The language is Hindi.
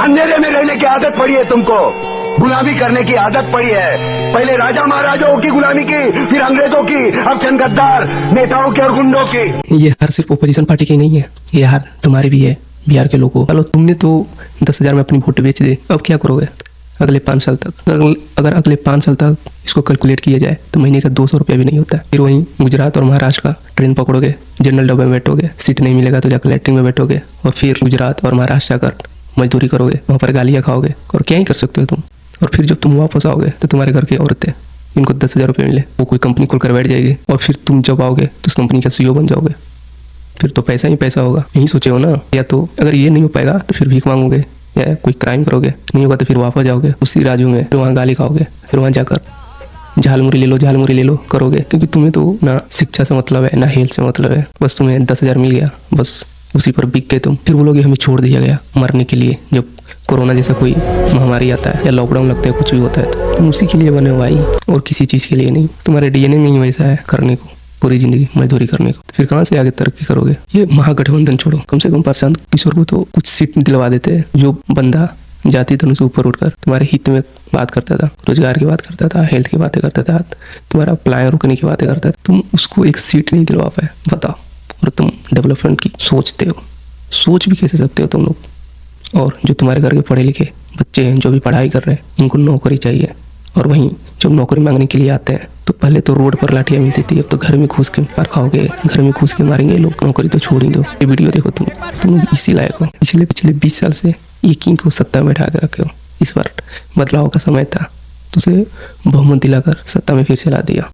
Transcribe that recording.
अंधेरे में रहने की आदत पड़ी है तुमको, गुलामी करने की आदत पड़ी है। पहले राजा महाराजाओं की गुलामी की, फिर अंग्रेजों की, अब चंद गद्दार नेताओं की और गुंडों की। ये हार सिर्फ ओपोजिशन पार्टी की नहीं है, ये हार तुम्हारी भी है, बिहार के लोगों। चलो तुमने तो 10,000 में अपनी वोट बेच दे, अब क्या करोगे अगले 5 साल तक? अगर अगले 5 साल तक इसको कैलकुलेट किया जाए तो महीने का 200 रुपया भी नहीं होता है। फिर वहीं गुजरात और महाराष्ट्र का ट्रेन पकड़ोगे, जनरल डब्बे में बैठोगे, सीट नहीं मिलेगा तो जाकर लैट्रिन में बैठोगे, और फिर गुजरात और महाराष्ट्र जाकर मजदूरी करोगे, वहाँ पर गालियाँ खाओगे, और क्या ही कर सकते हो तुम। और फिर जब तुम वापस आओगे तो तुम्हारे घर की औरतें, इनको 10,000 रुपये मिले, वो कोई कंपनी खोल कर बैठ जाएगी, और फिर तुम जब आओगे तो उस कंपनी का CEO बन जाओगे। फिर तो पैसा ही पैसा होगा, यही सोचे हो ना। या तो अगर ये नहीं हो पाएगा तो फिर भीख मांगोगे या कोई क्राइम करोगे, नहीं होगा तो फिर वापस जाओगे उसी राज्यों में, फिर वहाँ गाली खाओगे, फिर वहाँ जाकर झालमुरी ले लो करोगे। क्योंकि तुम्हें तो ना शिक्षा से मतलब है, ना हेल्थ से मतलब है, बस तुम्हें 10,000 मिल गया, बस उसी पर बिक गए तुम। फिर बोलोगे हमें छोड़ दिया गया मरने के लिए। जब कोरोना जैसा कोई महामारी आता है या लॉकडाउन लगता है, कुछ भी होता है, तो तुम उसी के लिए बने हो भाई, और किसी चीज़ के लिए नहीं। तुम्हारे DNA में ही वैसा है करने को, पूरी जिंदगी मजदूरी करने को। तो फिर कहाँ से आगे तरक्की करोगे? ये महागठबंधन छोड़ो, कम से कम प्रशांत किशोर को तो कुछ सीट दिलवा देते हैं। जो बंदा जाति धर्म से ऊपर उठकर तुम्हारे हित में बात करता था, रोजगार की बात करता था, हेल्थ की बातें करता था, तुम्हारा पलायन रोकने की बातें करता था, तुम उसको एक सीट नहीं दिलवा पाए, बताओ। और तुम डेवलपमेंट की सोचते हो, सोच भी कैसे सकते हो तुम लोग? और जो तुम्हारे घर के पढ़े लिखे बच्चे हैं, जो भी पढ़ाई कर रहे हैं, इनको नौकरी चाहिए, और वहीं जब नौकरी मांगने के लिए आते हैं तो पहले तो रोड पर लाठियाँ मिलती थी, अब तो घर में घुस के मार खाओगे, घर में घुस के मारेंगे लोग। नौकरी तो छोड़ ही दो। ये वीडियो देखो तुम इसी लायक हो। पिछले 20 साल से एक ही को सत्ता में बैठा के रखे हो। इस बार बदलाव का समय था, तो उसे बहुमत दिलाकर सत्ता में फिर चला दिया।